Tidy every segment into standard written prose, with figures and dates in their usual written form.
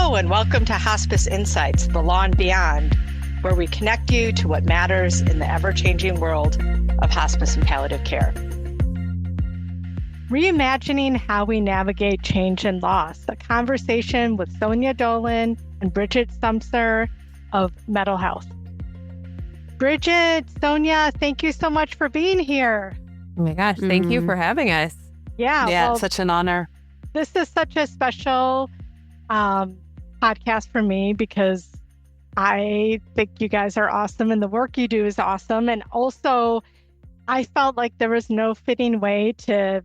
Hello, and welcome to Hospice Insights, the Law and Beyond, where we connect you to what matters in the ever-changing world of hospice and palliative care. Reimagining how we navigate change and loss, a conversation with Sonya Dolan and Bridget of Mettle Health. Bridget, Sonya, thank you so much for being here. Oh my gosh, thank you for having us. Yeah, well, it's such an honor. This is such a special podcast for me because I think you guys are awesome and the work you do is awesome. And also, I felt like there was no fitting way to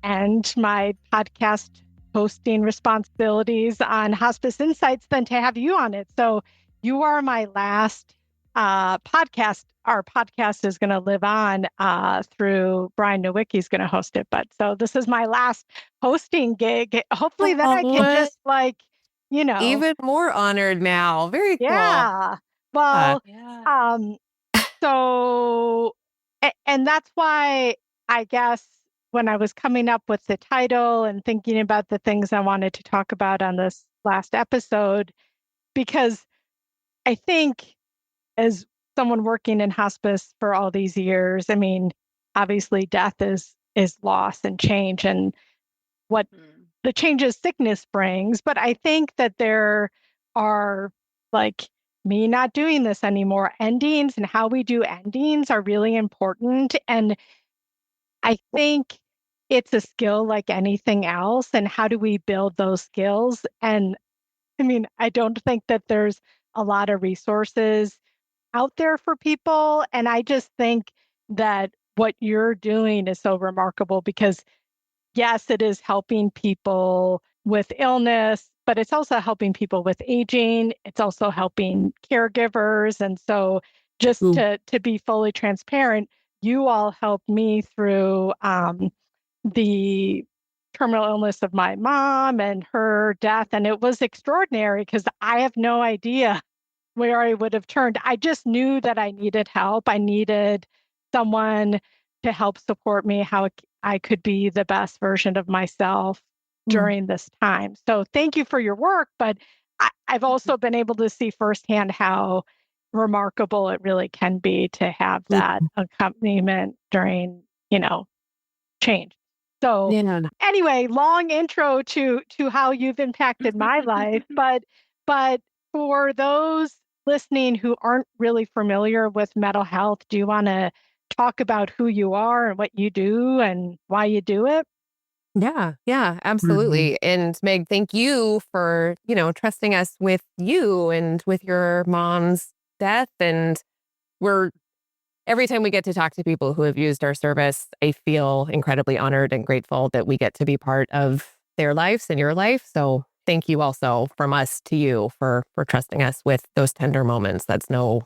end my podcast hosting responsibilities on Hospice Insights than to have you on it. So you are my last podcast. Our podcast is going to live on through Brian Nowicki's going to host it. But so this is my last hosting gig. Hopefully then I can just even more honored now. Very cool. Yeah. Well, so, and that's why I guess when I was coming up with the title and thinking about the things I wanted to talk about on this last episode, because I think as someone working in hospice for all these years, I mean, obviously death is loss and change and what the changes sickness brings. But I think that there are, like me not doing this anymore, endings and how we do endings are really important. And I think it's a skill like anything else. And how do we build those skills? And I mean, I don't think that there's a lot of resources out there for people. And I just think that what you're doing is so remarkable because, yes, it is helping people with illness, but it's also helping people with aging. It's also helping caregivers. And so just to be fully transparent, you all helped me through the terminal illness of my mom and her death. And it was extraordinary because I have no idea where I would have turned. I just knew that I needed help. I needed someone to help support me, how I could be the best version of myself during this time. So thank you for your work, but I've also been able to see firsthand how remarkable it really can be to have that accompaniment during, change. So anyway, long intro to how you've impacted my life, but for those listening who aren't really familiar with Mettle Health, do you want to talk about who you are and what you do and why you do it? Yeah, absolutely. And Meg, thank you for, trusting us with you and with your mom's death. And every time we get to talk to people who have used our service, I feel incredibly honored and grateful that we get to be part of their lives and your life. So thank you also from us to you for trusting us with those tender moments. That's no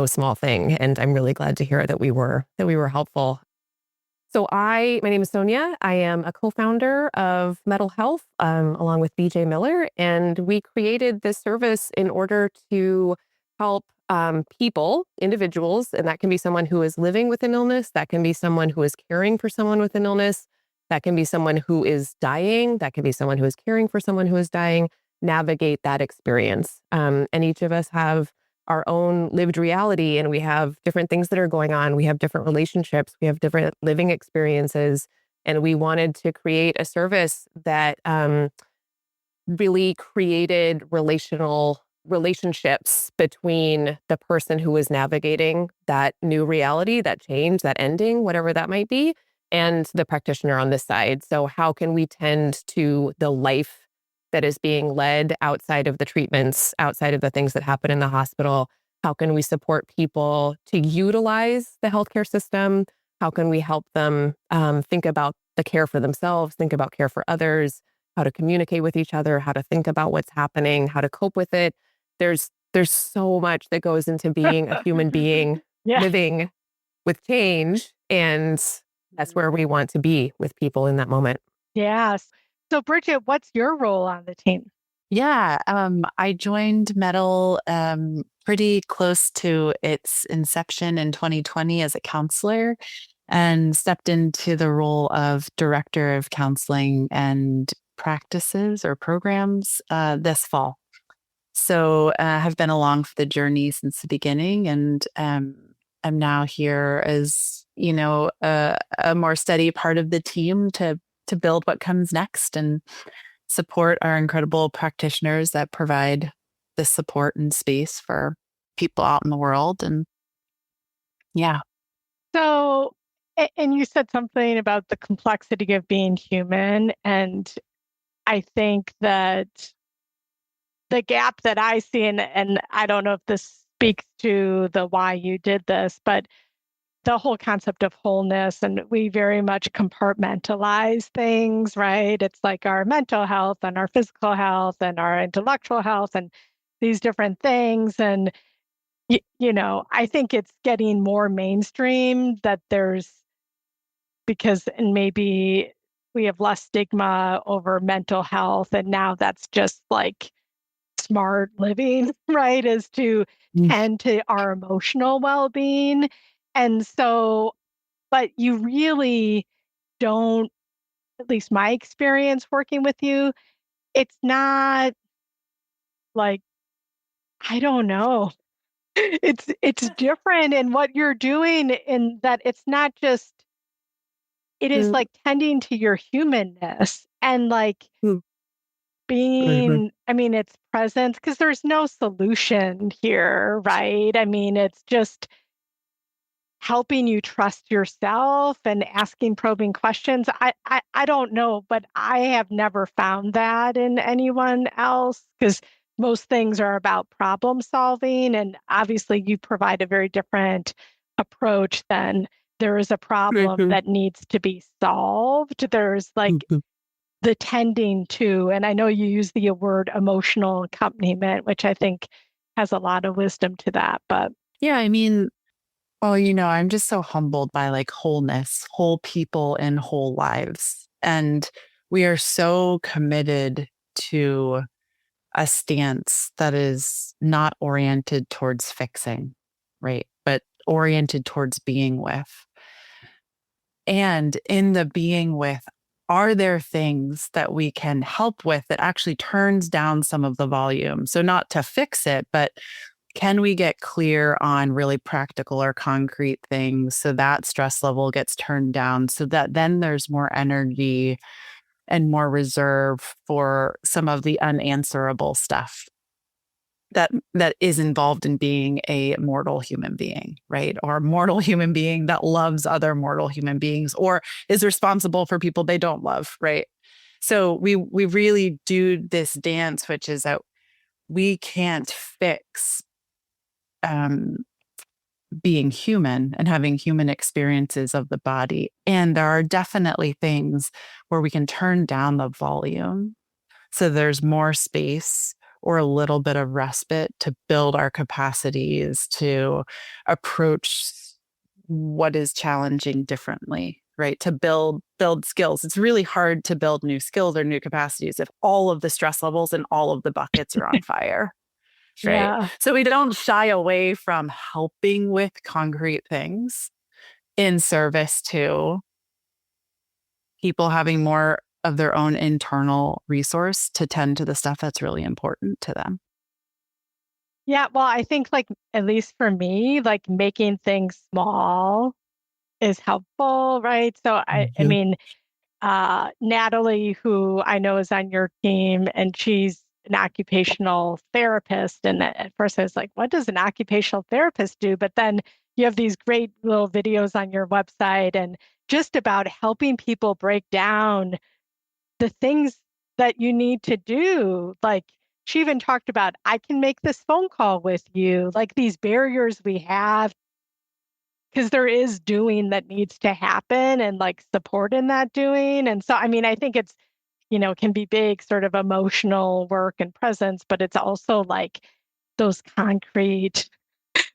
small thing. And I'm really glad to hear that we were helpful. So my name is Sonya. I am a co-founder of Mettle Health, along with BJ Miller. And we created this service in order to help people, individuals, and that can be someone who is living with an illness. That can be someone who is caring for someone with an illness. That can be someone who is dying. That can be someone who is caring for someone who is dying, navigate that experience. And each of us have our own lived reality, and we have different things that are going on. We have different relationships. We have different living experiences. And we wanted to create a service that really created relationships between the person who is navigating that new reality, that change, that ending, whatever that might be, and the practitioner on this side. So how can we tend to the life that is being led outside of the treatments, outside of the things that happen in the hospital? How can we support people to utilize the healthcare system? How can we help them think about the care for themselves, think about care for others, how to communicate with each other, how to think about what's happening, how to cope with it? There's so much that goes into being a human being living with change. And that's where we want to be with people in that moment. Yes. So Bridget, what's your role on the team? Yeah, I joined Mettle pretty close to its inception in 2020 as a counselor and stepped into the role of director of counseling and practices or programs this fall. So have been along for the journey since the beginning, and I'm now here as a more steady part of the team to build what comes next and support our incredible practitioners that provide this support and space for people out in the world. And yeah. So, and you said something about the complexity of being human. And I think that the gap that I see, and I don't know if this speaks to the why you did this, but the whole concept of wholeness, and we very much compartmentalize things, right? It's like our mental health and our physical health and our intellectual health and these different things. And, I think it's getting more mainstream that and maybe we have less stigma over mental health. And now that's just like smart living, right? Is to tend to our emotional well being. And so, but you really don't, at least my experience working with you, it's not like, I don't know. It's different in what you're doing in that it's not just, it is Mm, like tending to your humanness and like mm, being, I mean, it's present because there's no solution here, right? I mean, it's just helping you trust yourself and asking probing questions. I don't know, but I have never found that in anyone else because most things are about problem solving. And obviously, you provide a very different approach than there is a problem mhm, that needs to be solved. There's like mhm. the tending to, and I know you use the word emotional accompaniment, which I think has a lot of wisdom to that. But Yeah, I mean, well, I'm just so humbled by like wholeness, whole people and whole lives. And we are so committed to a stance that is not oriented towards fixing, right? But oriented towards being with. And in the being with, are there things that we can help with that actually turns down some of the volume? So, not to fix it, but can we get clear on really practical or concrete things so that stress level gets turned down so that then there's more energy and more reserve for some of the unanswerable stuff that is involved in being a mortal human being, right? Or a mortal human being that loves other mortal human beings or is responsible for people they don't love, right? So we really do this dance, which is that we can't fix um, being human and having human experiences of the body. And there are definitely things where we can turn down the volume so there's more space or a little bit of respite to build our capacities to approach what is challenging differently, right? To build skills. It's really hard to build new skills or new capacities if all of the stress levels and all of the buckets are on fire. Right. yeah, So we don't shy away from helping with concrete things in service to people having more of their own internal resource to tend to the stuff that's really important to them. yeah. Well, I think like at least for me, like making things small is helpful, right? So I Mhm. mean, Natalie, who I know is on your team, and she's an occupational therapist. And at first I was like, what does an occupational therapist do? But then you have these great little videos on your website and just about helping people break down the things that you need to do. Like she even talked about, I can make this phone call with you, like these barriers we have because there is doing that needs to happen and like support in that doing. And so, I mean, I think it's, can be big sort of emotional work and presence, but it's also like those concrete,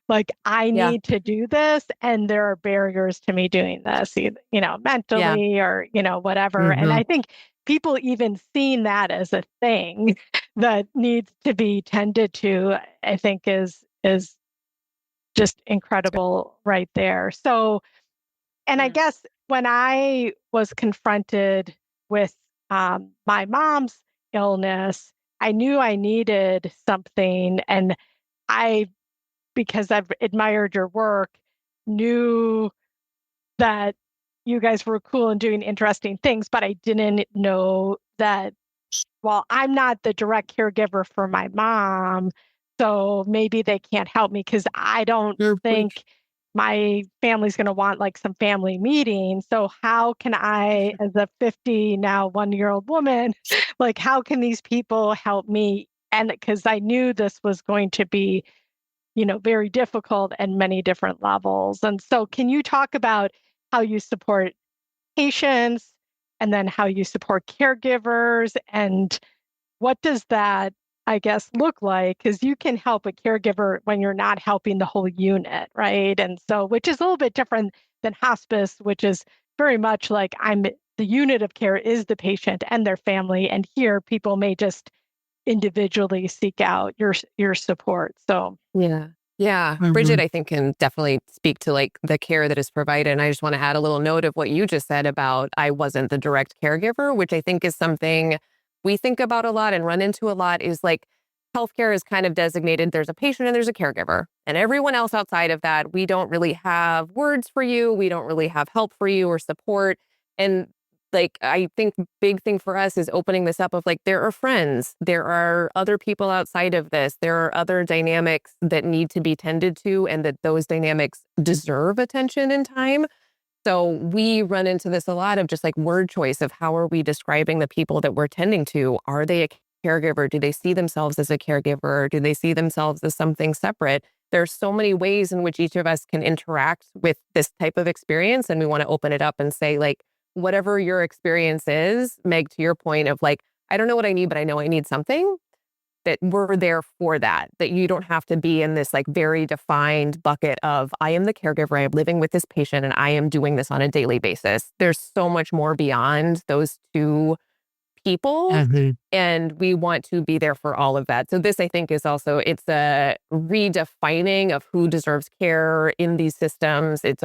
like, I Yeah. need to do this. And there are barriers to me doing this, Yeah. mentally or, whatever. And Hmm. I think people even seeing that as a thing that needs to be tended to, I think is just incredible right there. So, and I guess when I was confronted with my mom's illness, I knew I needed something. And I, because I've admired your work, knew that you guys were cool and doing interesting things, but I didn't know that, well, I'm not the direct caregiver for my mom, so maybe they can't help me because I don't think my family's going to want like some family meeting. So how can I, as a 50 now 1-year-old woman, like how can these people help me? And because I knew this was going to be, very difficult at many different levels. And so can you talk about how you support patients and then how you support caregivers, and what does that, I guess, look like? Because you can help a caregiver when you're not helping the whole unit, right? And so, which is a little bit different than hospice, which is very much like the unit of care is the patient and their family. And here people may just individually seek out your support. So Yeah. Yeah. Bridget, I think, can definitely speak to like the care that is provided. And I just want to add a little note of what you just said about I wasn't the direct caregiver, which I think is something we think about a lot and run into a lot is like healthcare is kind of designated. There's a patient and there's a caregiver. And everyone else outside of that, we don't really have words for you. We don't really have help for you or support. And like, I think big thing for us is opening this up of like, there are friends, there are other people outside of this, there are other dynamics that need to be tended to and that those dynamics deserve attention and time. So we run into this a lot of just like word choice of how are we describing the people that we're tending to? Are they a caregiver? Do they see themselves as a caregiver? Do they see themselves as something separate? There's so many ways in which each of us can interact with this type of experience. And we want to open it up and say like, whatever your experience is, Meg, to your point of like, I don't know what I need, but I know I need something, that we're there for that you don't have to be in this like very defined bucket of I am the caregiver, I am living with this patient and I am doing this on a daily basis. There's so much more beyond those two people. Mm-hmm. And we want to be there for all of that. So this, I think, is also, it's a redefining of who deserves care in these systems. It's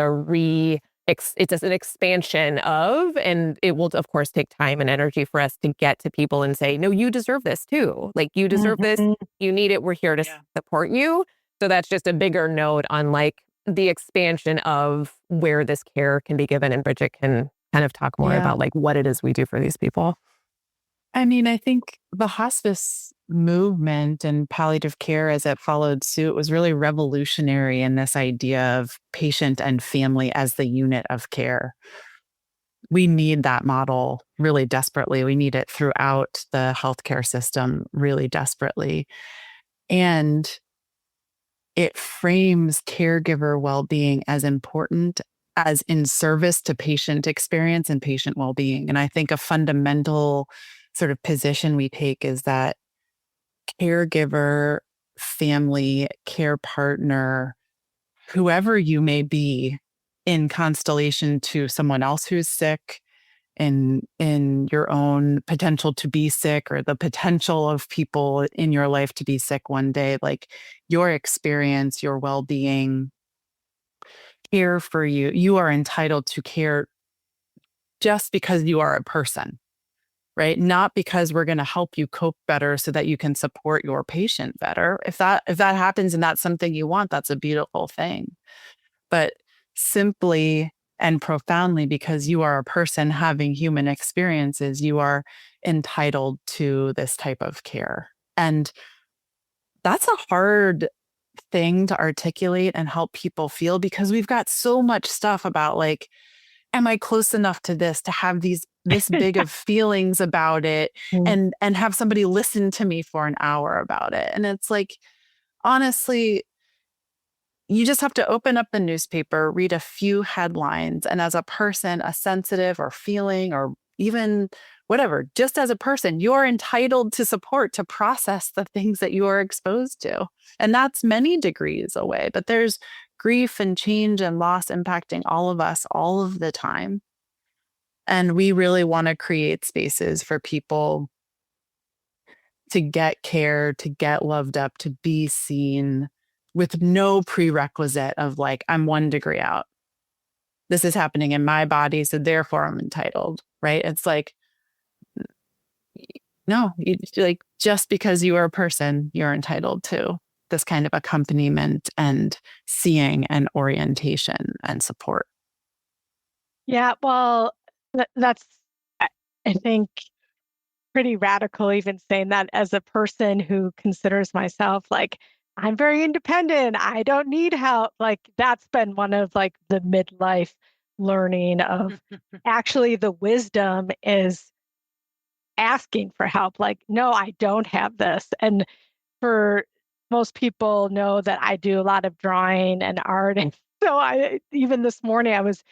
an expansion of, and it will, of course, take time and energy for us to get to people and say, no, you deserve this too. Like, you deserve this. You need it. We're here to support you. So that's just a bigger note on like the expansion of where this care can be given. And Bridget can kind of talk more about like what it is we do for these people. I mean, I think the hospice movement and palliative care as it followed suit was really revolutionary in this idea of patient and family as the unit of care. We need that model really desperately. We need it throughout the healthcare system really desperately. And it frames caregiver well-being as important as in service to patient experience and patient well-being. And I think a fundamental sort of position we take is that caregiver, family, care partner, whoever you may be in constellation to someone else who's sick, in your own potential to be sick or the potential of people in your life to be sick one day, like your experience, your well-being, care for you, you are entitled to care just because you are a person. Right? Not because we're going to help you cope better so that you can support your patient better. If that happens and that's something you want, that's a beautiful thing. But simply and profoundly because you are a person having human experiences, you are entitled to this type of care. And that's a hard thing to articulate and help people feel because we've got so much stuff about like, am I close enough to this to have this big of feelings about it and have somebody listen to me for an hour about it? And it's like, honestly, you just have to open up the newspaper, read a few headlines. And as a person, a sensitive or feeling or even whatever, just as a person, you're entitled to support to process the things that you are exposed to. And that's many degrees away, but there's grief and change and loss impacting all of us all of the time. And we really want to create spaces for people to get care, to get loved up, to be seen with no prerequisite of like, I'm 1 degree out. This is happening in my body, so therefore I'm entitled, right? It's like, no, you like just because you are a person, you're entitled to this kind of accompaniment and seeing and orientation and support. Yeah, well, that's, I I think, pretty radical, even saying that as a person who considers myself like, I'm very independent. I don't need help. Like, that's been one of like the midlife learning of actually the wisdom is asking for help. Like, no, I don't have this. And for most people know that I do a lot of drawing and art. And so even this morning, I was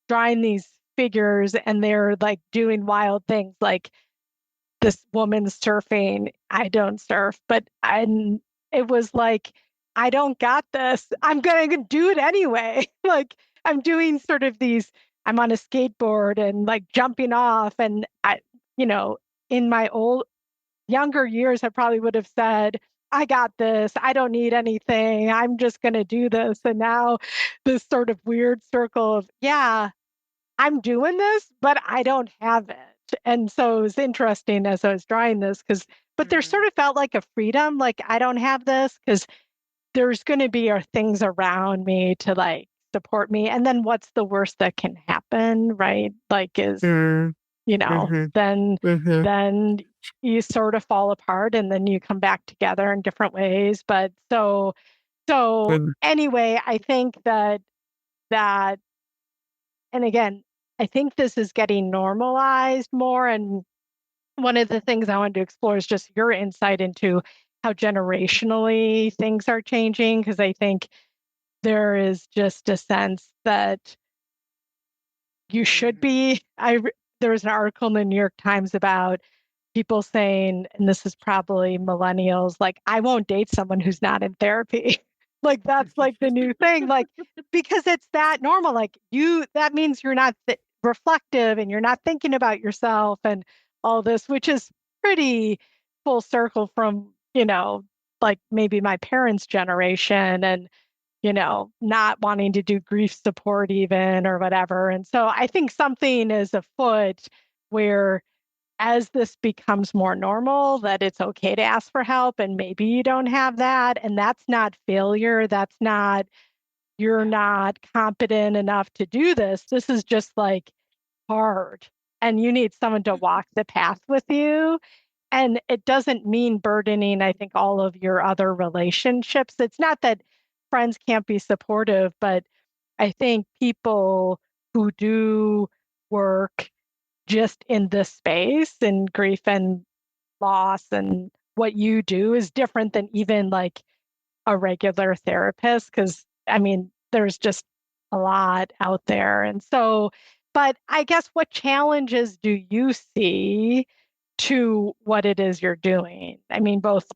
drawing these figures and they're like doing wild things like this woman surfing. I don't surf, but it was like, I don't got this. I'm going to do it anyway. Like I'm doing sort of these, I'm on a skateboard and like jumping off. And you know, in my younger years, I probably would have said, I got this. I don't need anything. I'm just going to do this. And now this sort of weird circle of, yeah, I'm doing this, but I don't have it. And so it was interesting as I was drawing this but there sort of felt like a freedom, like I don't have this because there's going to be things around me to like support me. And then what's the worst that can happen, right? Like is, Mm-hmm. then Mm-hmm. then you sort of fall apart and then you come back together in different ways. But so anyway, I think that and again, I think this is getting normalized more. And one of the things I wanted to explore is just your insight into how generationally things are changing, because I think there is just a sense that you should be. There was an article in the New York Times about people saying, and this is probably millennials, like, I won't date someone who's not in therapy. Like, that's like the new thing. Like, because it's that normal. Like, that means you're not reflective and you're not thinking about yourself and all this, which is pretty full circle from, like maybe my parents' generation and, not wanting to do grief support even or whatever. And so I think something is afoot where as this becomes more normal, that it's okay to ask for help and maybe you don't have that. And that's not failure. That's not, you're not competent enough to do this. This is just like hard. And you need someone to walk the path with you. And it doesn't mean burdening, I think, all of your other relationships. It's not that friends can't be supportive, but I think people who do work just in this space and grief and loss and what you do is different than even like a regular therapist. Cause I mean, there's just a lot out there. And so, but I guess what challenges do you see to what it is you're doing? I mean, both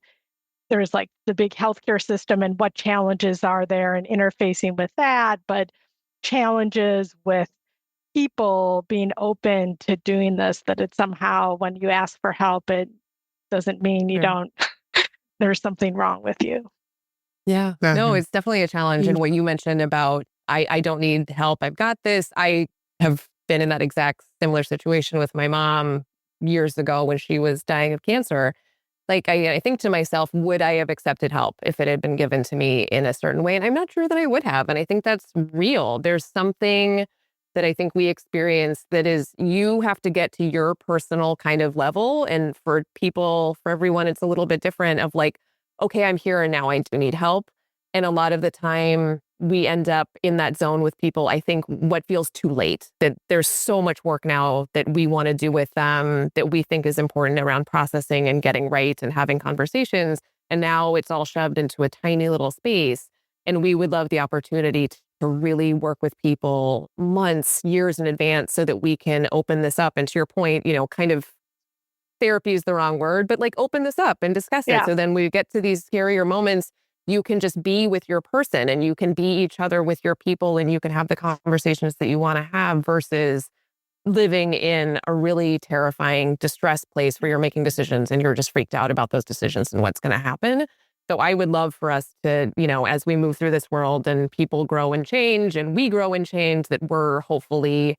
there's like the big healthcare system and what challenges are there and interfacing with that, but challenges with people being open to doing this, that it's somehow when you ask for help, it doesn't mean you don't, there's something wrong with you. Yeah. No, it's definitely a challenge. And what you mentioned about, I don't need help. I've got this. I have been in that exact similar situation with my mom years ago when she was dying of cancer. Like, I think to myself, would I have accepted help if it had been given to me in a certain way? And I'm not sure that I would have. And I think that's real. There's something that I think we experience that is, you have to get to your personal kind of level. And for people, for everyone, it's a little bit different of like, okay, I'm here and now I do need help. And a lot of the time we end up in that zone with people, I think, what feels too late, that there's so much work now that we want to do with them that we think is important around processing and getting right and having conversations. And now it's all shoved into a tiny little space. And we would love the opportunity to really work with people months, years in advance so that we can open this up. And to your point, kind of therapy is the wrong word, but like open this up and discuss it. Yeah. So then we get to these scarier moments, you can just be with your person and you can be each other with your people and you can have the conversations that you want to have versus living in a really terrifying, distressed place where you're making decisions and you're just freaked out about those decisions and what's going to happen. So I would love for us to, as we move through this world and people grow and change and we grow and change, that we're hopefully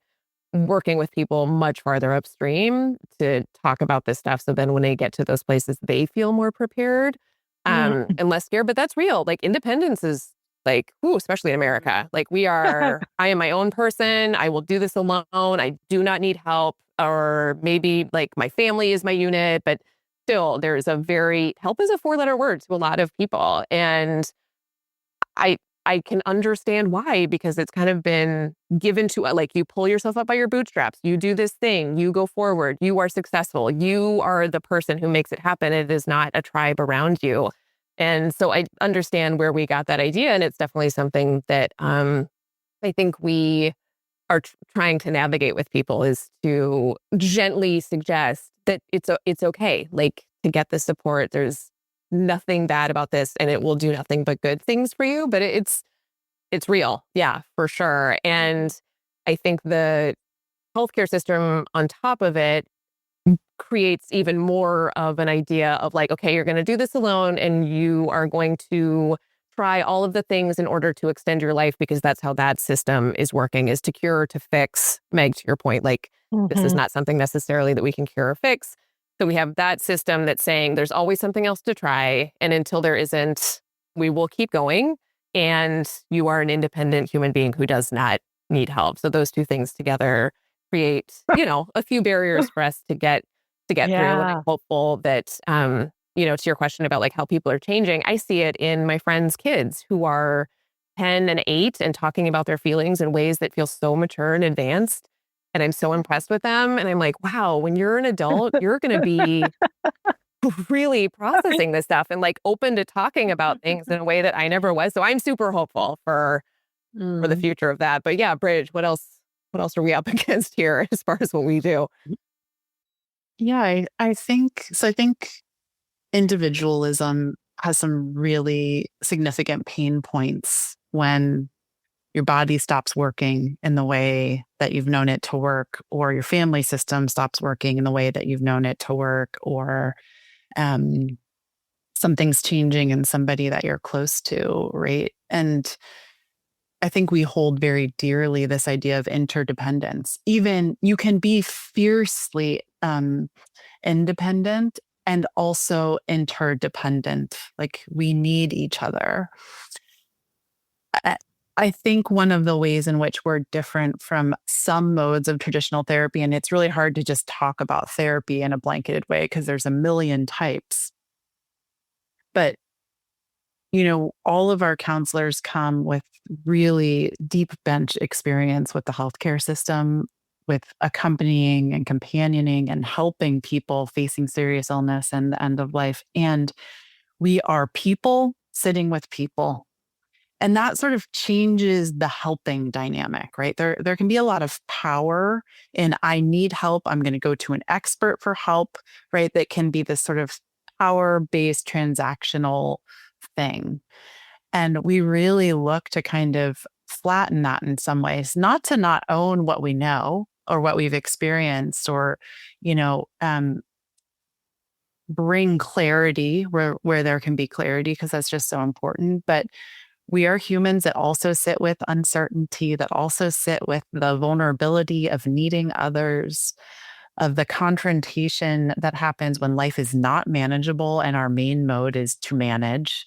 working with people much farther upstream to talk about this stuff. So then when they get to those places, they feel more prepared and less scared. But that's real. Like independence is like, ooh, especially in America. Like I am my own person. I will do this alone. I do not need help. Or maybe like my family is my unit, but still there's help is a 4-letter word to a lot of people. And I can understand why, because it's kind of been given to, like, you pull yourself up by your bootstraps, you do this thing, you go forward, you are successful, you are the person who makes it happen. It is not a tribe around you. And so I understand where we got that idea. And it's definitely something that I think we are trying to navigate with people, is to gently suggest that it's okay, like, to get the support. There's nothing bad about this, and it will do nothing but good things for you. But it's real, yeah, for sure. And I think the healthcare system on top of it creates even more of an idea of like, okay, you're going to do this alone, and you are going to try all of the things in order to extend your life, because that's how that system is working, is to cure, to fix. Meg, to your point, like, this is not something necessarily that we can cure or fix. So we have that system that's saying there's always something else to try. And until there isn't, we will keep going. And you are an independent human being who does not need help. So those two things together create, a few barriers for us to get through. And I'm hopeful that, to your question about like how people are changing, I see it in my friends' kids who are 10 and 8 and talking about their feelings in ways that feel so mature and advanced. And I'm so impressed with them. And I'm like, wow, when you're an adult, you're going to be really processing this stuff and like open to talking about things in a way that I never was. So I'm super hopeful for the future of that. But yeah, Bridge, what else are we up against here as far as what we do? Yeah, I think individualism has some really significant pain points when your body stops working in the way that you've known it to work, or your family system stops working in the way that you've known it to work, or something's changing in somebody that you're close to, right? And I think we hold very dearly this idea of interdependence. Even you can be fiercely independent and also interdependent. Like, we need each other. I think one of the ways in which we're different from some modes of traditional therapy, and it's really hard to just talk about therapy in a blanketed way because there's a million types. But, all of our counselors come with really deep bench experience with the healthcare system, with accompanying and companioning and helping people facing serious illness and the end of life. And we are people sitting with people. And that sort of changes the helping dynamic, right? There can be a lot of power in, I need help, I'm going to go to an expert for help, right? That can be this sort of power-based transactional thing. And we really look to kind of flatten that in some ways, not to not own what we know or what we've experienced, or, bring clarity where there can be clarity, because that's just so important. But we are humans that also sit with uncertainty, that also sit with the vulnerability of needing others, of the confrontation that happens when life is not manageable and our main mode is to manage,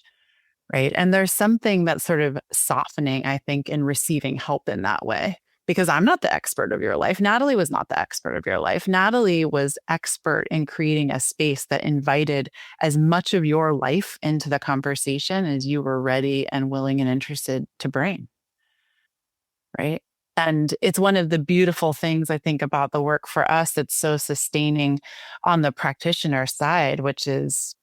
right? And there's something that's sort of softening, I think, in receiving help in that way. Because I'm not the expert of your life. Natalie was not the expert of your life. Natalie was expert in creating a space that invited as much of your life into the conversation as you were ready and willing and interested to bring. Right. And it's one of the beautiful things, I think, about the work for us that's so sustaining on the practitioner side, which is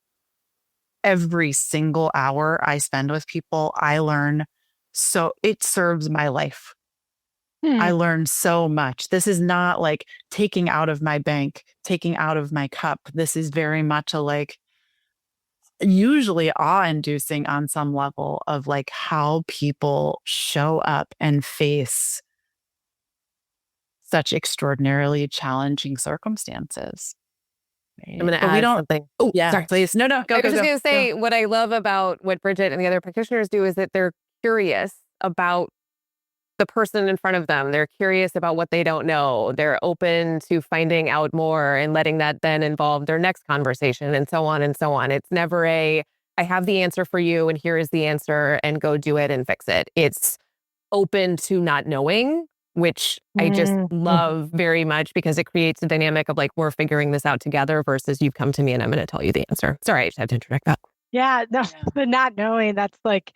every single hour I spend with people, I learn. So it serves my life. I learned so much. This is not like taking out of my bank, taking out of my cup. This is very much a like, usually awe-inducing on some level of like how people show up and face such extraordinarily challenging circumstances. I'm going to But we add don't. something. Oh, yeah, sorry. please. No, I was just going to say, what I love about what Bridget and the other practitioners do is that they're curious about the person in front of them. They're curious about what they don't know. They're open to finding out more and letting that then involve their next conversation and so on and so on. It's never I have the answer for you and here is the answer and go do it and fix it. It's open to not knowing, which I just love very much because it creates a dynamic of like, we're figuring this out together versus you've come to me and I'm going to tell you the answer. Sorry, I just had to interject that. Yeah, no, the not knowing, that's like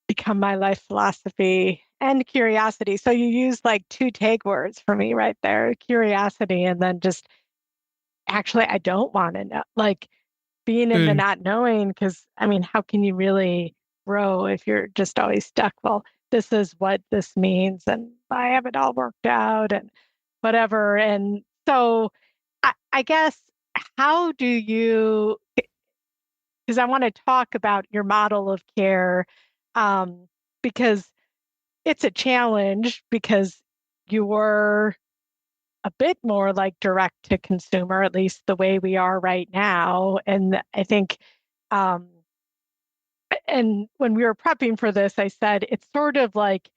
become my life philosophy, and curiosity. So you use like two take words for me right there, curiosity, and then just actually, I don't want to know, like being in the not knowing, because I mean, how can you really grow if you're just always stuck? Well, this is what this means, and I have it all worked out and whatever. And so I guess, how do you, because I want to talk about your model of care, because it's a challenge because you're a bit more like direct to consumer, at least the way we are right now. And I think, um, and when we were prepping for this, I said it's sort of like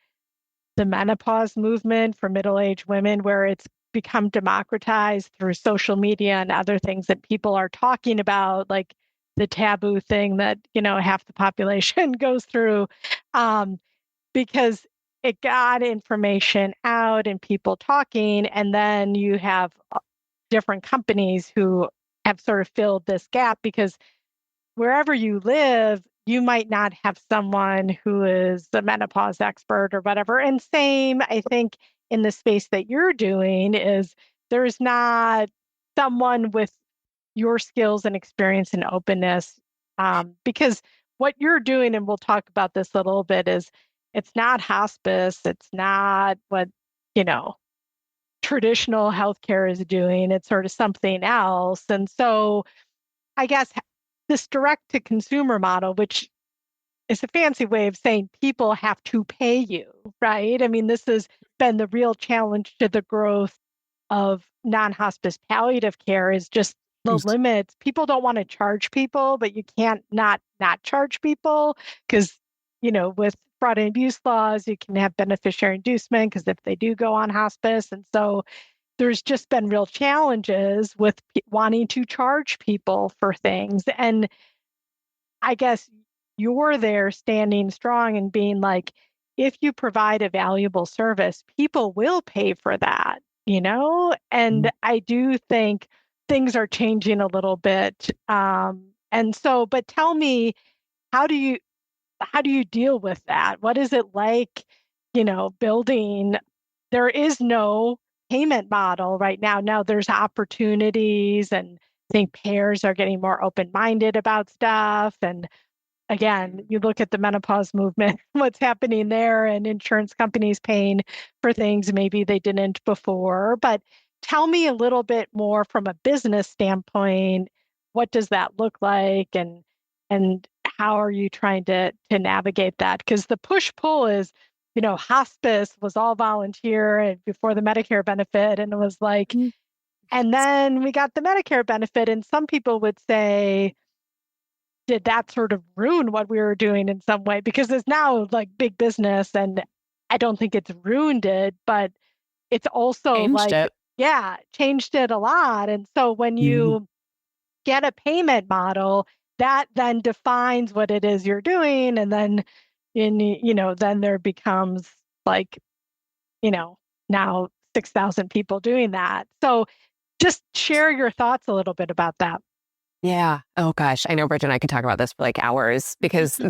the menopause movement for middle-aged women, where it's become democratized through social media and other things that people are talking about, like the taboo thing that, half the population goes through, because it got information out and people talking. And then you have different companies who have sort of filled this gap, because wherever you live, you might not have someone who is a menopause expert or whatever. And same, I think, in the space that you're doing, is there's not someone with your skills and experience and openness. Because what you're doing, and we'll talk about this a little bit, is it's not hospice. It's not what, traditional healthcare is doing. It's sort of something else. And so I guess this direct to consumer model, which is a fancy way of saying people have to pay you, right? I mean, this has been the real challenge to the growth of non-hospice palliative care, is just the limits. People don't want to charge people, but you can't not charge people, because, with fraud and abuse laws, you can have beneficiary inducement because if they do go on hospice. And so there's just been real challenges with wanting to charge people for things. And I guess you're there standing strong and being like, if you provide a valuable service, people will pay for that, And I do think things are changing a little bit. And so, but tell me, how do you deal with that? What is it like, building? There is no payment model right now. Now there's opportunities, and I think payers are getting more open-minded about stuff. And again, you look at the menopause movement, what's happening there, and insurance companies paying for things maybe they didn't before. But tell me a little bit more from a business standpoint. What does that look like, and how are you trying to navigate that? Because the push-pull is, hospice was all volunteer and before the Medicare benefit, and it was like, and then we got the Medicare benefit, and some people would say, did that sort of ruin what we were doing in some way? Because it's now like big business, and I don't think it's ruined it, but it's also Changed like, it. yeah, changed it a lot. And so when you get a payment model, that then defines what it is you're doing. And then then there becomes like, now 6,000 people doing that. So just share your thoughts a little bit about that. Yeah. Oh gosh. I know Bridget and I could talk about this for like hours, because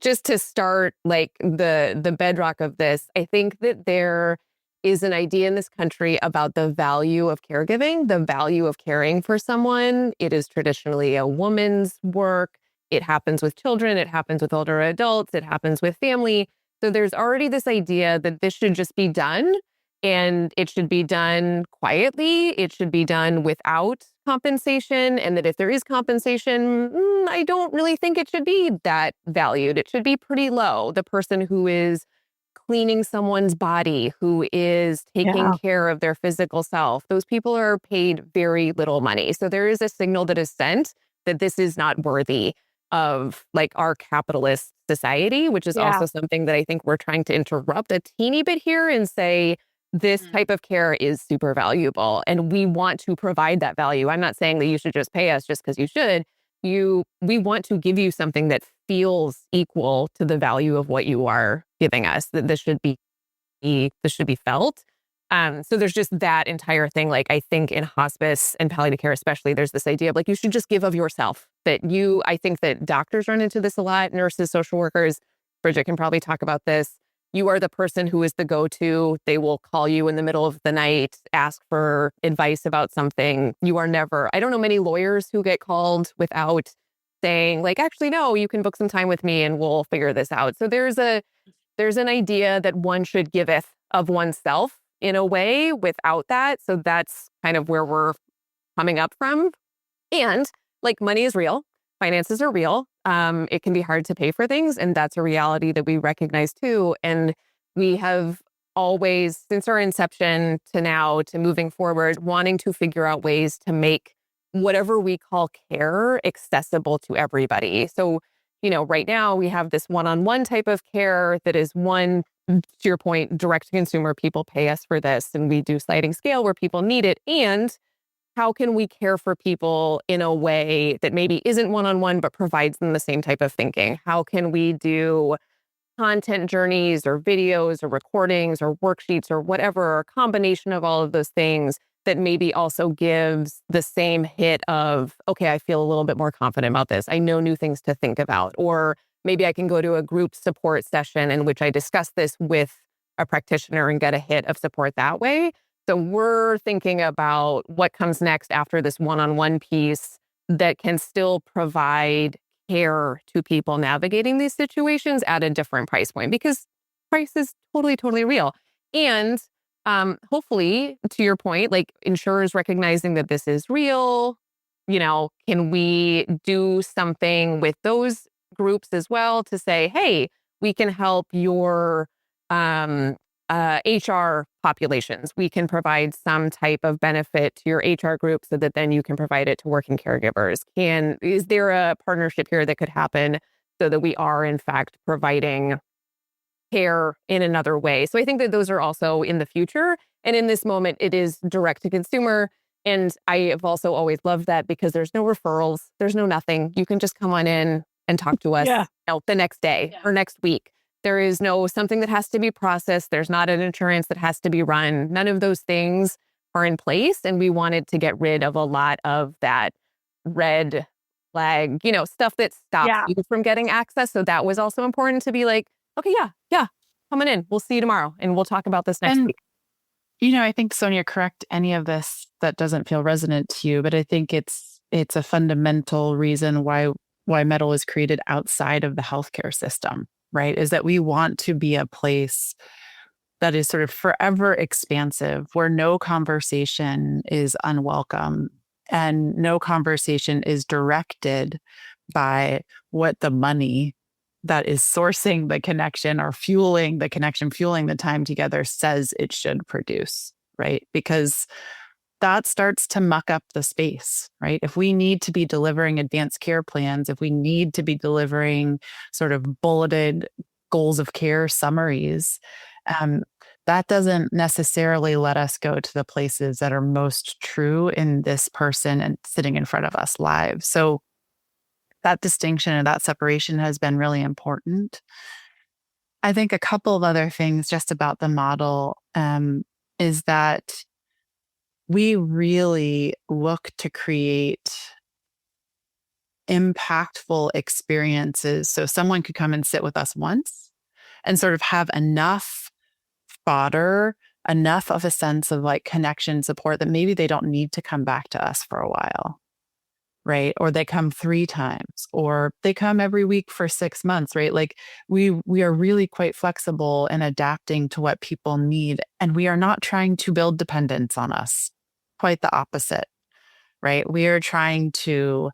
just to start like the bedrock of this, I think that there is an idea in this country about the value of caregiving, the value of caring for someone. It is traditionally a woman's work. It happens with children. It happens with older adults. It happens with family. So there's already this idea that this should just be done. And it should be done quietly. It should be done without compensation. And that if there is compensation, I don't really think it should be that valued. It should be pretty low. The person who is cleaning someone's body, who is taking care of their physical self, those people are paid very little money. So there is a signal that is sent that this is not worthy. of like our capitalist society, which is Yeah. also something that I think we're trying to interrupt a teeny bit here and say, this type of care is super valuable and we want to provide that value. I'm not saying that you should just pay us just because you should. We want to give you something that feels equal to the value of what you are giving us, that this should be felt. So there's just that entire thing. Like, I think in hospice and palliative care, especially, there's this idea of like, you should just give of yourself. I think that doctors run into this a lot, nurses, social workers. Bridget can probably talk about this. You are the person who is the go-to. They will call you in the middle of the night, ask for advice about something. You are never, I don't know many lawyers who get called without saying like, actually, no, you can book some time with me and we'll figure this out. So there's an idea that one should giveth of oneself in a way without that. So that's kind of where we're coming up from. And like, money is real. Finances are real. It can be hard to pay for things. And that's a reality that we recognize too. And we have always, since our inception to now to moving forward, wanting to figure out ways to make whatever we call care accessible to everybody. So, right now we have this one-on-one type of care that is one, to your point, direct to consumer. People pay us for this and we do sliding scale where people need it. And how can we care for people in a way that maybe isn't one-on-one, but provides them the same type of thinking? How can we do content journeys or videos or recordings or worksheets or whatever, or a combination of all of those things that maybe also gives the same hit of, okay, I feel a little bit more confident about this. I know new things to think about. Or maybe I can go to a group support session in which I discuss this with a practitioner and get a hit of support that way. So we're thinking about what comes next after this one-on-one piece that can still provide care to people navigating these situations at a different price point, because price is totally, totally real. And hopefully, to your point, like insurers recognizing that this is real, can we do something with those groups as well to say, hey, we can help your HR populations. We can provide some type of benefit to your HR group so that then you can provide it to working caregivers. Is there a partnership here that could happen so that we are in fact providing care in another way? So I think that those are also in the future. And in this moment, it is direct to consumer. And I have also always loved that because there's no referrals, there's no nothing. You can just come on in and talk to us the next day or next week. There is no something that has to be processed. There's not an insurance that has to be run. None of those things are in place. And we wanted to get rid of a lot of that red flag, stuff that stops you from getting access. So that was also important to be like, okay, yeah, coming in. We'll see you tomorrow and we'll talk about this next week. I think, Sonya, correct any of this that doesn't feel resonant to you, but I think it's a fundamental reason why Mettle was created outside of the healthcare system, right? Is that we want to be a place that is sort of forever expansive, where no conversation is unwelcome and no conversation is directed by what the money that is sourcing the connection or fueling the connection, fueling the time together says it should produce, right? Because that starts to muck up the space, right? If we need to be delivering advanced care plans, if we need to be delivering sort of bulleted goals of care summaries, that doesn't necessarily let us go to the places that are most true in this person and sitting in front of us live. So that distinction and that separation has been really important. I think a couple of other things just about the model is that we really look to create impactful experiences. So someone could come and sit with us once and sort of have enough fodder, enough of a sense of like connection, support that maybe they don't need to come back to us for a while. Right? Or they come 3 times, or they come every week for 6 months, right? Like we are really quite flexible and adapting to what people need. And we are not trying to build dependence on us. Quite the opposite, right? We are trying to,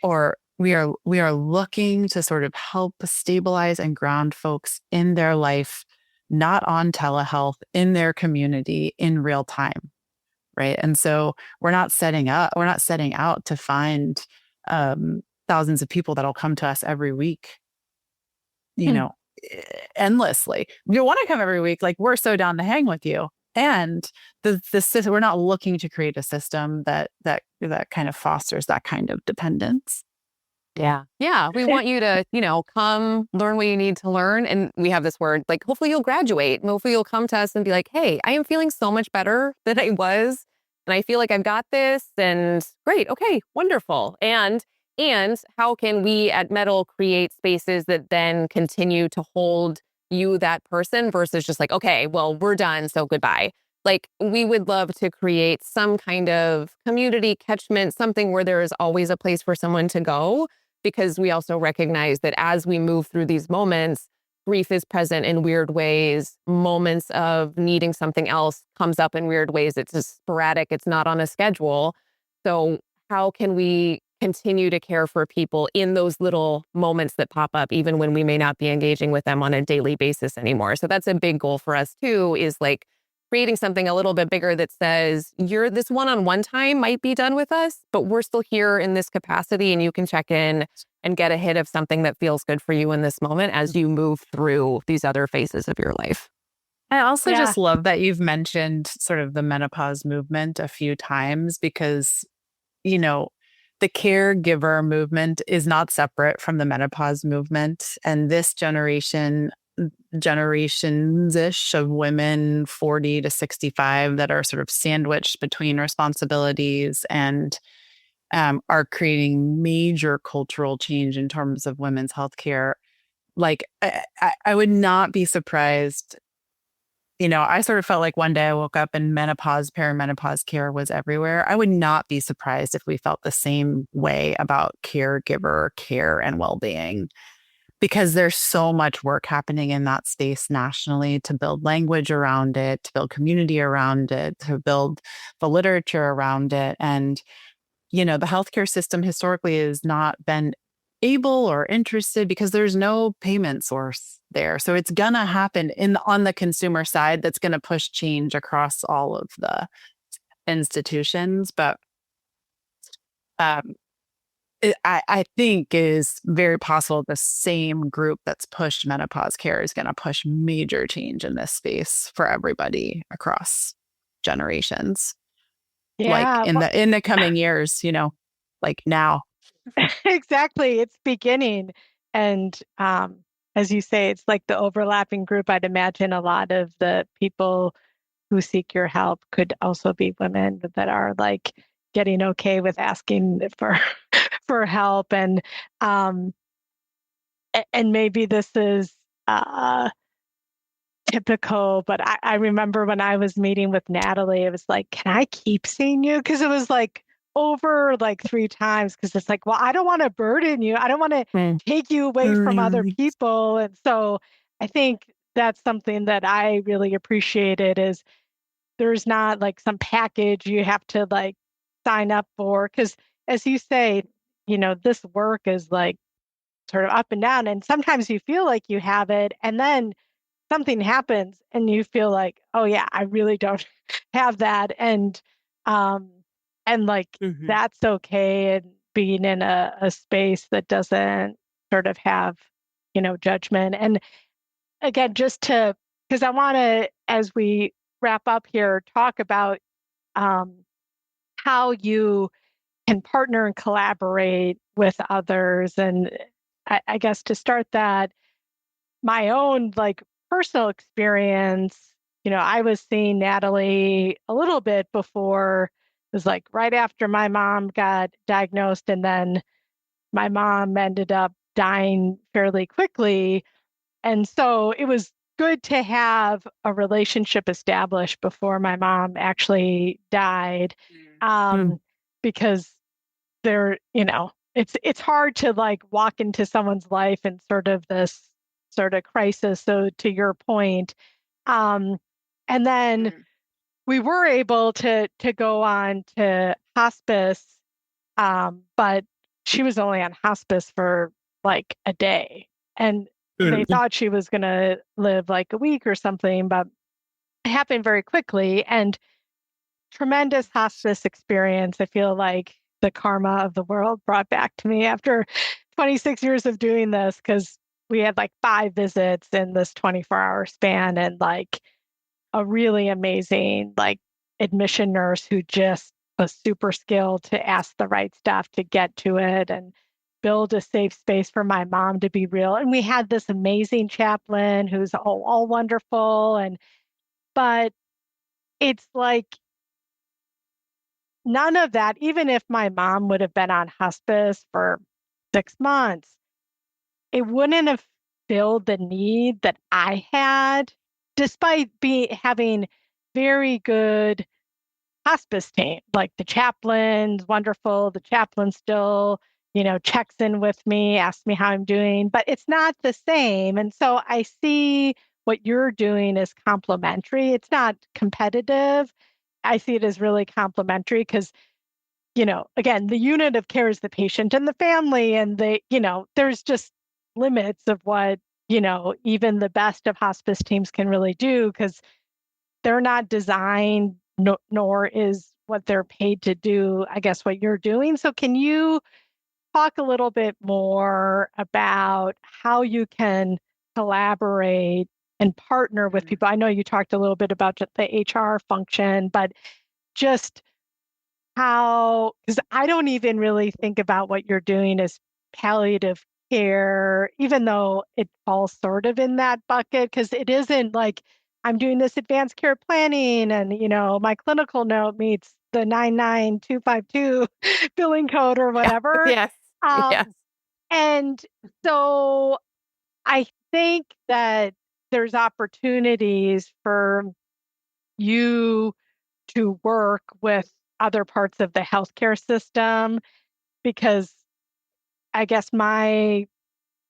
or we are looking to sort of help stabilize and ground folks in their life, not on telehealth, in their community, in real time. Right. And so we're not setting out to find thousands of people that'll come to us every week, you Hmm. know, endlessly. You want to come every week, like we're so down to hang with you. And the system, we're not looking to create a system that kind of fosters that kind of dependence. Yeah. Yeah. We want you to, come learn what you need to learn. And we have this word, like, hopefully you'll graduate and hopefully you'll come to us and be like, hey, I am feeling so much better than I was. And I feel like I've got this, and great. Okay. Wonderful. And how can we at Mettle create spaces that then continue to hold you, that person, versus just like, okay, well, we're done. So goodbye. Like, we would love to create some kind of community catchment, something where there is always a place for someone to go, because we also recognize that as we move through these moments, grief is present in weird ways. Moments of needing something else comes up in weird ways. It's just sporadic. It's not on a schedule. So how can we continue to care for people in those little moments that pop up, even when we may not be engaging with them on a daily basis anymore? So that's a big goal for us too, is like creating something a little bit bigger that says, you're this one-on-one time might be done with us, but we're still here in this capacity, and you can check in and get a hit of something that feels good for you in this moment as you move through these other phases of your life. I also Yeah. just love that you've mentioned sort of the menopause movement a few times, because, the caregiver movement is not separate from the menopause movement. And this generations-ish of women 40 to 65 that are sort of sandwiched between responsibilities and are creating major cultural change in terms of women's healthcare. Like, I would not be surprised. I sort of felt like one day I woke up and menopause, perimenopause care was everywhere. I would not be surprised if we felt the same way about caregiver care and well-being, because there's so much work happening in that space nationally to build language around it, to build community around it, to build the literature around it. And the healthcare system historically has not been able or interested because there's no payment source there. So it's gonna happen on the consumer side. That's gonna push change across all of the institutions. But um, I think it is very possible the same group that's pushed menopause care is going to push major change in this space for everybody across generations. Like Yeah. in the coming years, like now. Exactly. It's beginning. And as you say, it's like the overlapping group. I'd imagine a lot of the people who seek your help could also be women that are like getting okay with asking for for help. Um and maybe this is uh typical, but I remember when I was meeting with Natalie, it was like, can I keep seeing you? Because it was like over like 3 times, because it's like, well, I don't want to burden you. I don't want to Mm. take you away from other people. And so I think that's something that I really appreciated, is there's not like some package you have to like sign up for. Because as you say, this work is like sort of up and down. And sometimes you feel like you have it, and then something happens and you feel like, oh yeah, I really don't have that. Um and like Mhm. that's okay, and being in a space that doesn't sort of have, judgment. And again, just to, because I want to, as we wrap up here, talk about um how you can partner and collaborate with others. And I guess to start that, my own like personal experience, I was seeing Natalie a little bit before. It was like right after my mom got diagnosed, and then my mom ended up dying fairly quickly. And so it was good to have a relationship established before my mom actually died. Mm. Um, because it's hard to like walk into someone's life in sort of this sort of crisis. So to your point, um and then Mm. we were able to go on to hospice, but she was only on hospice for like a day, and they Mm. thought she was going to live like a week or something, but it happened very quickly. And tremendous hospice experience. I feel like the karma of the world brought back to me after 26 years of doing this, because we had like 5 visits in this 24-hour span, and like a really amazing like admission nurse who just was super skilled to ask the right stuff to get to it and build a safe space for my mom to be real. And we had this amazing chaplain who's all wonderful. But it's like none of that, even if my mom would have been on hospice for 6 months, it wouldn't have filled the need that I had, despite having very good hospice team. Like the chaplain's wonderful. The chaplain still, checks in with me, asks me how I'm doing, but it's not the same. And so I see what you're doing as complementary. It's not competitive. I see it as really complementary because, again, the unit of care is the patient and the family, and there's just limits of what, even the best of hospice teams can really do, because they're not designed, nor is what they're paid to do, I guess, what you're doing. So can you talk a little bit more about how you can collaborate and partner with people? I know you talked a little bit about the HR function, but just how, because I don't even really think about what you're doing as palliative care, even though it falls sort of in that bucket, because it isn't like I'm doing this advanced care planning and, my clinical note meets the 99252 billing code or whatever. Yes. Yes. And so I think that there's opportunities for you to work with other parts of the healthcare system, because I guess my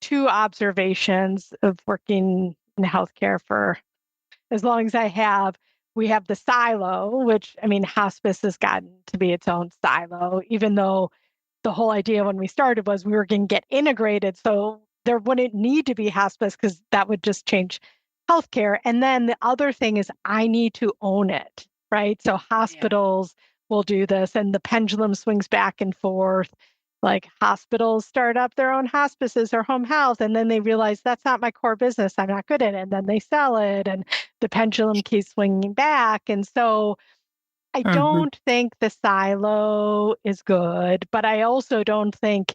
2 observations of working in healthcare for as long as I have, we have the silo, which, I mean, hospice has gotten to be its own silo, even though the whole idea when we started was we were going to get integrated. So there wouldn't need to be hospice because that would just change healthcare. And then the other thing is I need to own it, right? So hospitals will do this, and the pendulum swings back and forth. Like hospitals start up their own hospices or home health, and then they realize that's not my core business. I'm not good at it. And then they sell it, and the pendulum keeps swinging back. And so I don't think the silo is good, but I also don't think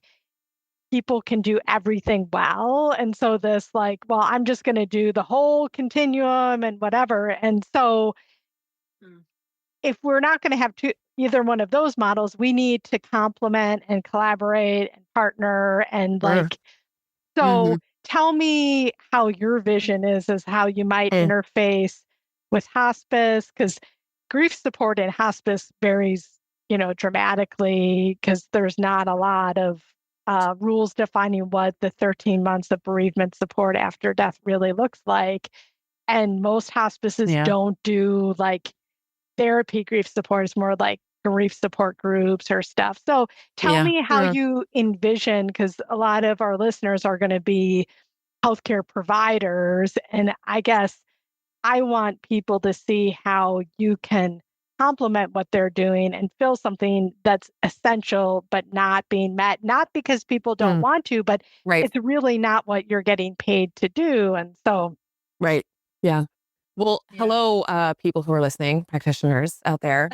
people can do everything well. And so this like, well, I'm just going to do the whole continuum and whatever. And so if we're not going to have either one of those models, we need to complement and collaborate and partner and like, so tell me how your vision is how you might interface with hospice, because grief support in hospice varies, dramatically, because there's not a lot of rules defining what the 13 months of bereavement support after death really looks like. And most hospices don't do like therapy grief support. It's more like grief support groups or stuff. So tell me how you envision, because a lot of our listeners are going to be healthcare providers. And I guess I want people to see how you can complement what they're doing and fill something that's essential, but not being met, not because people don't want to, but it's really not what you're getting paid to do. And so. Right. Yeah. Well, hello, people who are listening, practitioners out there.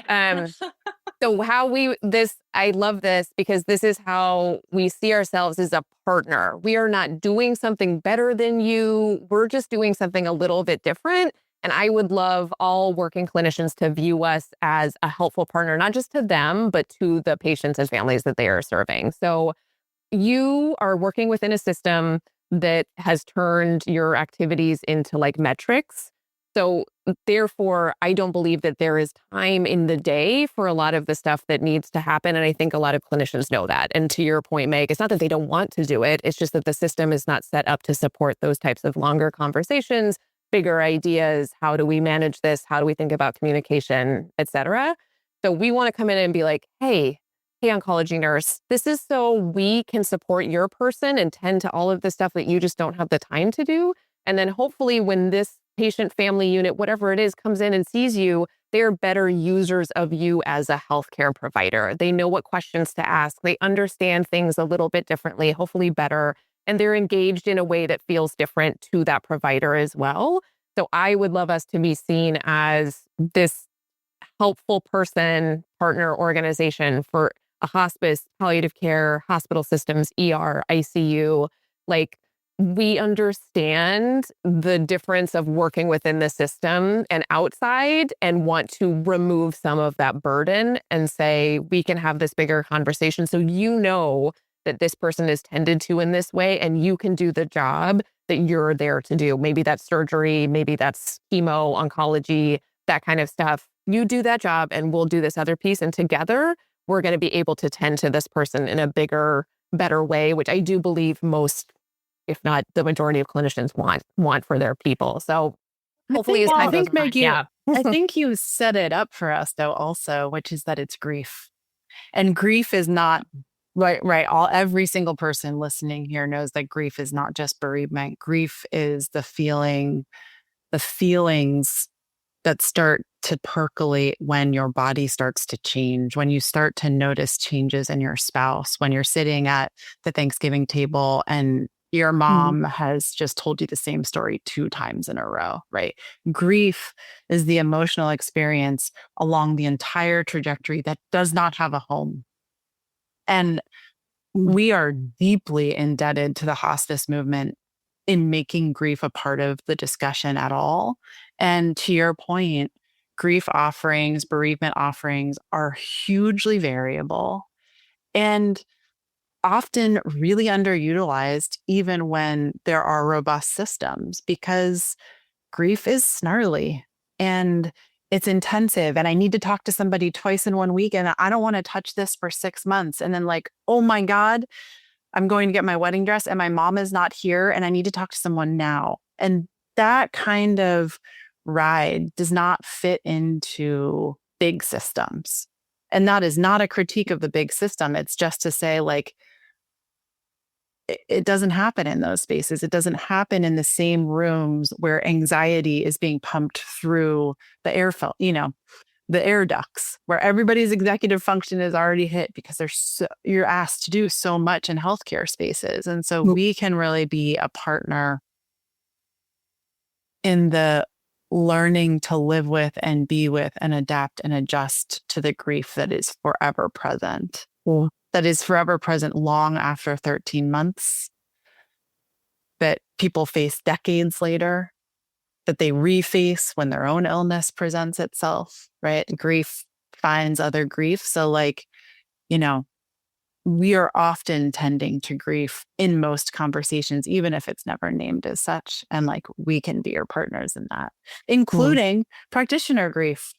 So I love this because this is how we see ourselves as a partner. We are not doing something better than you. We're just doing something a little bit different. And I would love all working clinicians to view us as a helpful partner, not just to them, but to the patients and families that they are serving. So you are working within a system that has turned your activities into like metrics. So therefore, I don't believe that there is time in the day for a lot of the stuff that needs to happen. And I think a lot of clinicians know that. And to your point, Meg, it's not that they don't want to do it. It's just that the system is not set up to support those types of longer conversations, bigger ideas. How do we manage this? How do we think about communication, et cetera? So we want to come in and be like, hey, oncology nurse, this is so we can support your person and tend to all of the stuff that you just don't have the time to do. And then hopefully when this patient family unit, whatever it is, comes in and sees you, they're better users of you as a healthcare provider. They know what questions to ask. They understand things a little bit differently, hopefully better, and they're engaged in a way that feels different to that provider as well. So I would love us to be seen as this helpful person, partner organization for a hospice, palliative care, hospital systems, ER, ICU. Like, we understand the difference of working within the system and outside and want to remove some of that burden and say, we can have this bigger conversation. So you know that this person is tended to in this way and you can do the job that you're there to do. Maybe that's surgery, maybe that's chemo, oncology, that kind of stuff. You do that job and we'll do this other piece. And together, we're going to be able to tend to this person in a bigger, better way, which I do believe most, if not the majority of clinicians want for their people. So hopefully as time goes on. Yeah. I think you set it up for us though also, which is that it's grief. And grief is not right. Every single person listening here knows that grief is not just bereavement. Grief is the feelings that start to percolate when your body starts to change, when you start to notice changes in your spouse, when you're sitting at the Thanksgiving table and your mom has just told you the same story 2 times in a row, right? Grief is the emotional experience along the entire trajectory that does not have a home. And we are deeply indebted to the hospice movement in making grief a part of the discussion at all. And to your point, grief offerings, bereavement offerings are hugely variable and often really underutilized, even when there are robust systems, because grief is snarly and it's intensive. And I need to talk to somebody twice in 1 week. And I don't want to touch this for 6 months. And then, like, oh my God, I'm going to get my wedding dress and my mom is not here and I need to talk to someone now. And that kind of ride does not fit into big systems. And that is not a critique of the big system. It's just to say, like, it doesn't happen in those spaces. It doesn't happen in the same rooms where anxiety is being pumped through the the air ducts, where everybody's executive function is already hit because you're asked to do so much in healthcare spaces. And so we can really be a partner in the learning to live with and be with and adapt and adjust to the grief that is forever present. That is forever present long after 13 months, that people face decades later, that they reface when their own illness presents itself, right? Grief finds other grief. So, like, we are often tending to grief in most conversations, even if it's never named as such. And, like, we can be your partners in that, including practitioner grief,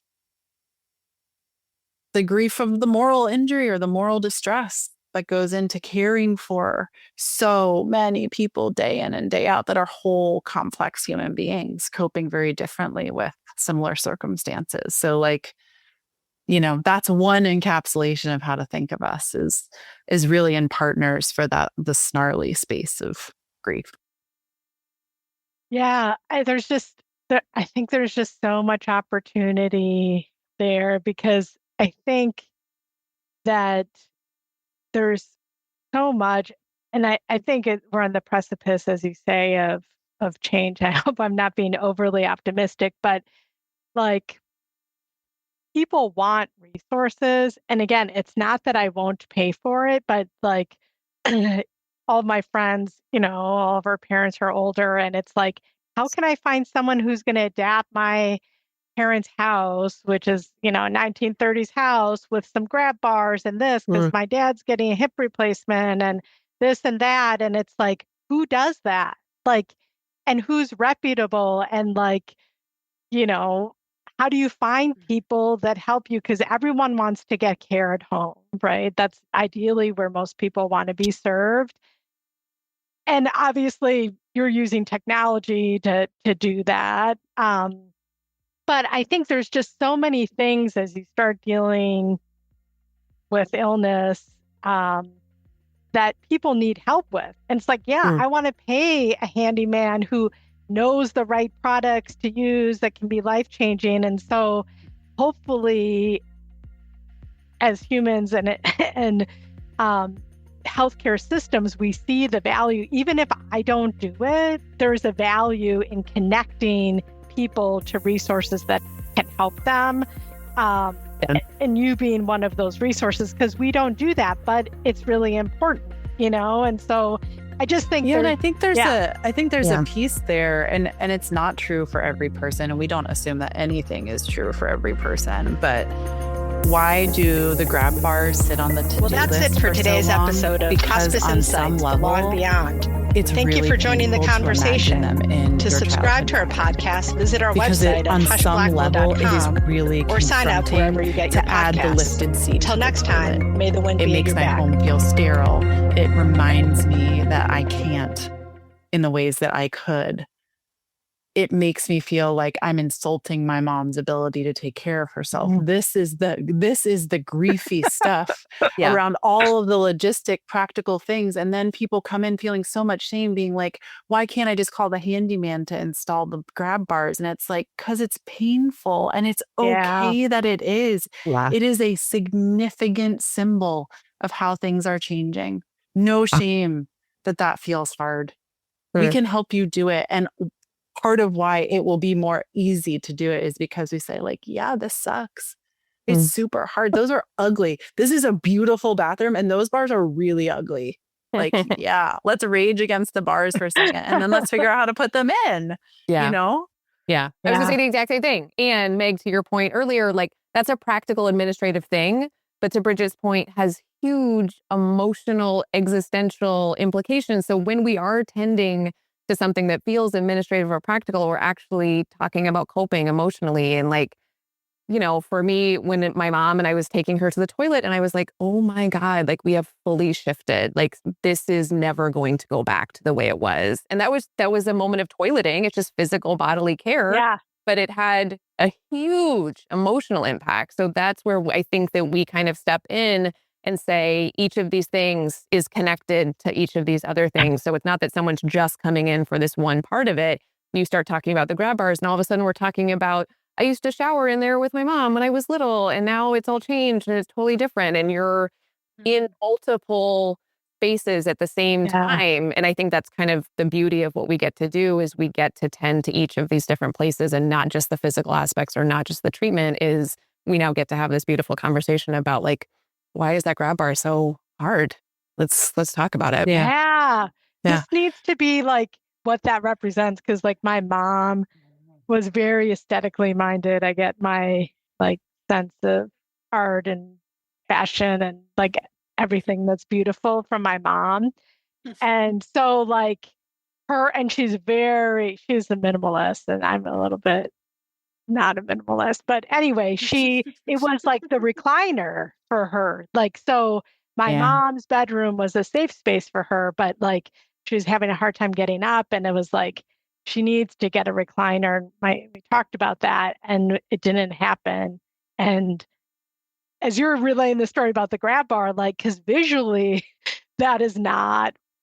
the grief of the moral injury or the moral distress that goes into caring for so many people day in and day out that are whole, complex human beings coping very differently with similar circumstances. So, like, that's one encapsulation of how to think of us is really in partners for the snarly space of grief. Yeah, I think there's just so much opportunity there, because I think that there's so much, and I think we're on the precipice, as you say, of change. I hope I'm not being overly optimistic, but, like, people want resources. And again, it's not that I won't pay for it, but, like, all of my friends, all of our parents are older, and it's like, how can I find someone who's going to adapt my parents' house, which is, a 1930s house with some grab bars and this, because my dad's getting a hip replacement and this and that. And it's like, who does that? Like, and who's reputable? And, like, how do you find people that help you? Because everyone wants to get care at home, right? That's ideally where most people want to be served. And obviously, you're using technology to do that. But I think there's just so many things as you start dealing with illness that people need help with. And it's like, I want to pay a handyman who knows the right products to use that can be life-changing. And so hopefully as humans and healthcare systems, we see the value. Even if I don't do it, there's a value in connecting people to resources that can help them. And you being one of those resources, because we don't do that, but it's really important, And so I just think and I think there's a piece there, and it's not true for every person, and we don't assume that anything is true for every person, but why do the grab bars sit on the to-do list? Well, that's it for today's episode of Hospice Insights, the Law and Beyond. Thank you for joining the conversation. To subscribe to our podcast, visit our website at hushblackwell.com or sign up wherever you get your podcasts. Add the lifted seat. Until next time, may the wind be at your back. It makes my home feel sterile. It reminds me that I can't in the ways that I could. It makes me feel like I'm insulting my mom's ability to take care of herself. This is the griefy stuff around all of the logistic, practical things. And then people come in feeling so much shame, being like, why can't I just call the handyman to install the grab bars? And it's like, because it's painful, and it's okay that it is. Yeah. It is a significant symbol of how things are changing. No shame that feels hard. We can help you do it. And part of why it will be more easy to do it is because we say, like, yeah, this sucks. It's super hard. Those are ugly. This is a beautiful bathroom, and those bars are really ugly. Like, let's rage against the bars for a second, and then let's figure out how to put them in. Yeah. Yeah. I was going to say the exact same thing. And Meg, to your point earlier, like, that's a practical administrative thing, but to Bridget's point, has huge emotional, existential implications. So when we are tending to something that feels administrative or practical, we're actually talking about coping emotionally. And like, for me, when my mom and I was taking her to the toilet, and I was like, oh my God, like, we have fully shifted. Like, this is never going to go back to the way it was. And that was a moment of toileting. It's just physical bodily care. Yeah. But it had a huge emotional impact. So that's where I think that we kind of step in and say each of these things is connected to each of these other things. So it's not that someone's just coming in for this one part of it. You start talking about the grab bars, and all of a sudden we're talking about, I used to shower in there with my mom when I was little, and now it's all changed and it's totally different. And you're in multiple spaces at the same time. And I think that's kind of the beauty of what we get to do, is we get to tend to each of these different places, and not just the physical aspects or not just the treatment. Is we now get to have this beautiful conversation about, like, why is that grab bar so hard? Let's talk about it. Yeah. This needs to be like what that represents. Cause like my mom was very aesthetically minded. I get my like sense of art and fashion and like everything that's beautiful from my mom. And so like her, and she's a minimalist, and I'm a little bit not a minimalist, but anyway, it was like the recliner for her. Like, so my mom's bedroom was a safe space for her, but like she was having a hard time getting up, and it was like, she needs to get a recliner. We talked about that, and it didn't happen. And as you're relaying the story about the grab bar, like, cause visually that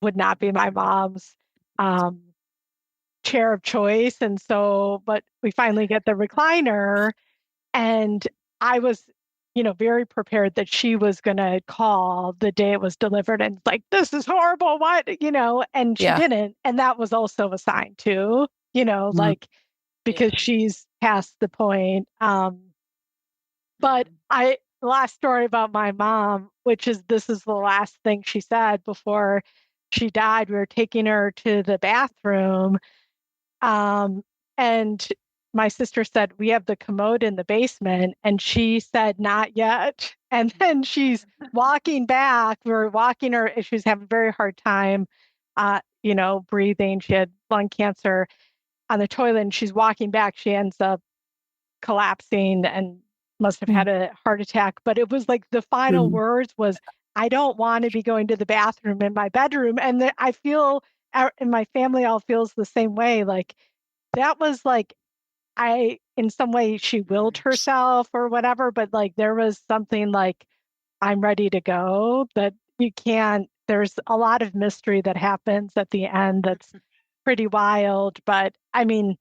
would not be my mom's, chair of choice. And so, but we finally get the recliner, and I was, very prepared that she was going to call the day it was delivered and like, this is horrible. What, and she didn't. And that was also a sign too, like, because she's past the point. But last story about my mom, this is the last thing she said before she died. We were taking her to the bathroom. And my sister said, we have the commode in the basement. And she said, not yet. And then she's walking back. We were walking her. She was having a very hard time, breathing. She had lung cancer on the toilet, and she's walking back. She ends up collapsing and must have had a heart attack. But it was like the final words was, I don't want to be going to the bathroom in my bedroom. And I feel, and my family all feels the same way. Like, that was like, in some way she willed herself or whatever, but like there was something like, I'm ready to go, that you can't, there's a lot of mystery that happens at the end that's pretty wild. But I mean,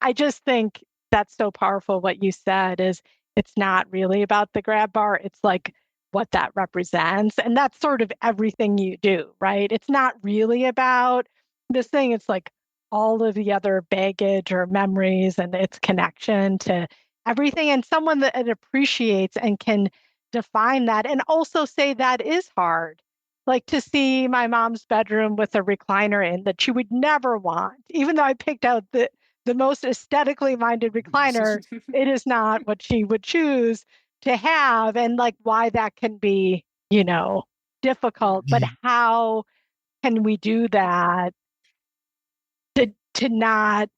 I just think that's so powerful. What you said is it's not really about the grab bar. It's like what that represents. And that's sort of everything you do, right? It's not really about this thing. It's like all of the other baggage or memories and its connection to everything. And someone that it appreciates and can define that and also say that is hard. Like to see my mom's bedroom with a recliner in that she would never want, even though I picked out the most aesthetically minded recliner, it is not what she would choose to have, and like why that can be, difficult. But how can we do that to not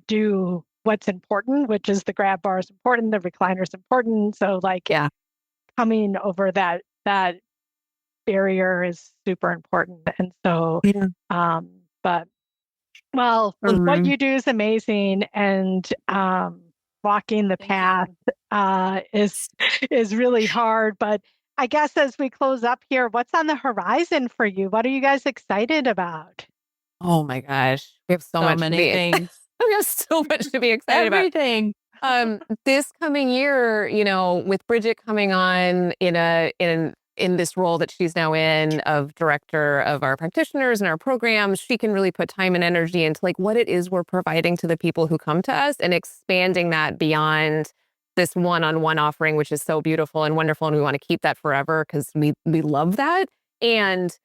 do what's important, which is the grab bar is important, the recliner is important. So like coming over that barrier is super important. And so but well, what you do is amazing, and walking the path is really hard. But I guess as we close up here, what's on the horizon for you? What are you guys excited about? Oh my gosh, we have so much many things. We have so much to be excited about. Everything. This coming year, with Bridget coming on in this role that she's now in of director of our practitioners and our programs, she can really put time and energy into like what it is we're providing to the people who come to us and expanding that beyond this one-on-one offering, which is so beautiful and wonderful. And we want to keep that forever because we love that. And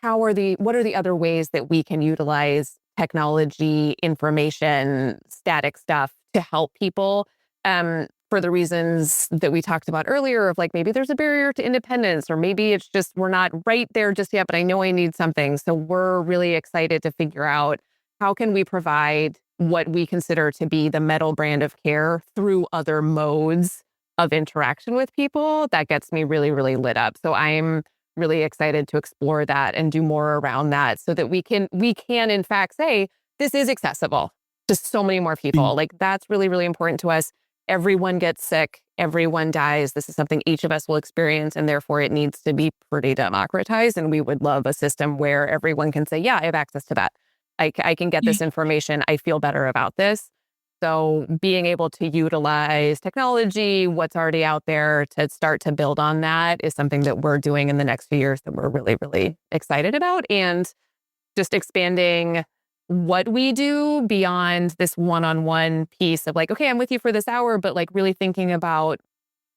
what are the other ways that we can utilize technology, information, static stuff to help people for the reasons that we talked about earlier of like, maybe there's a barrier to independence, or maybe it's just, we're not right there just yet, but I know I need something. So we're really excited to figure out how can we provide what we consider to be the Mettle brand of care through other modes of interaction with people. That gets me really, really lit up. So I'm really excited to explore that and do more around that so that we can in fact say, this is accessible to so many more people. Like that's really, really important to us. Everyone gets sick. Everyone dies. This is something each of us will experience, and therefore it needs to be pretty democratized. And we would love a system where everyone can say, yeah, I have access to that. I can get this information. I feel better about this. So being able to utilize technology, what's already out there to start to build on that is something that we're doing in the next few years that we're really, really excited about. And just expanding what we do beyond this one-on-one piece of like, okay, I'm with you for this hour, but like really thinking about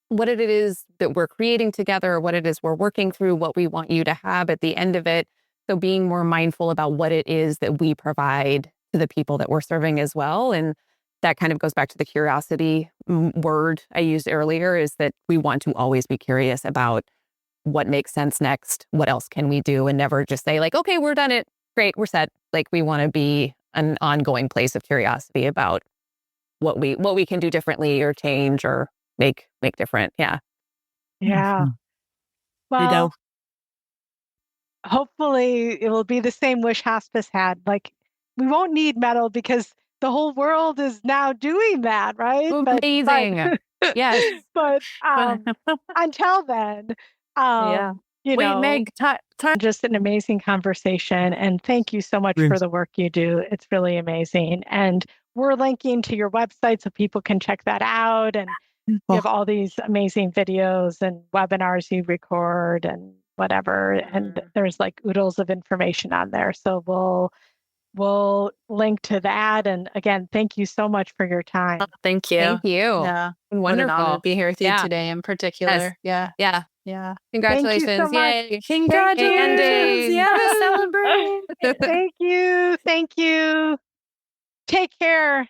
what it is that we're creating together, what it is we're working through, what we want you to have at the end of it. So being more mindful about what it is that we provide to the people that we're serving as well. And that kind of goes back to the curiosity word I used earlier, is that we want to always be curious about what makes sense next, what else can we do, and never just say like, okay, we're done it. Great, we're set. Like we want to be an ongoing place of curiosity about what we can do differently or change or make different. Yeah. Yeah. Well, hopefully it will be the same wish hospice had. Like we won't need Mettle because the whole world is now doing that, right? Amazing. Yes. But until then, Wait, Meg, just an amazing conversation. And thank you so much for the work you do. It's really amazing. And we're linking to your website so people can check that out. And you have all these amazing videos and webinars you record and whatever. And there's like oodles of information on there. So we'll link to that. And again, thank you so much for your time. Thank you. Thank you. Yeah. Wonderful. What an honor to be here with you today in particular. Yes. Yeah. Congratulations. Thank you so much. Yay. Congratulations. Yeah. Celebrate. Thank you. Take care.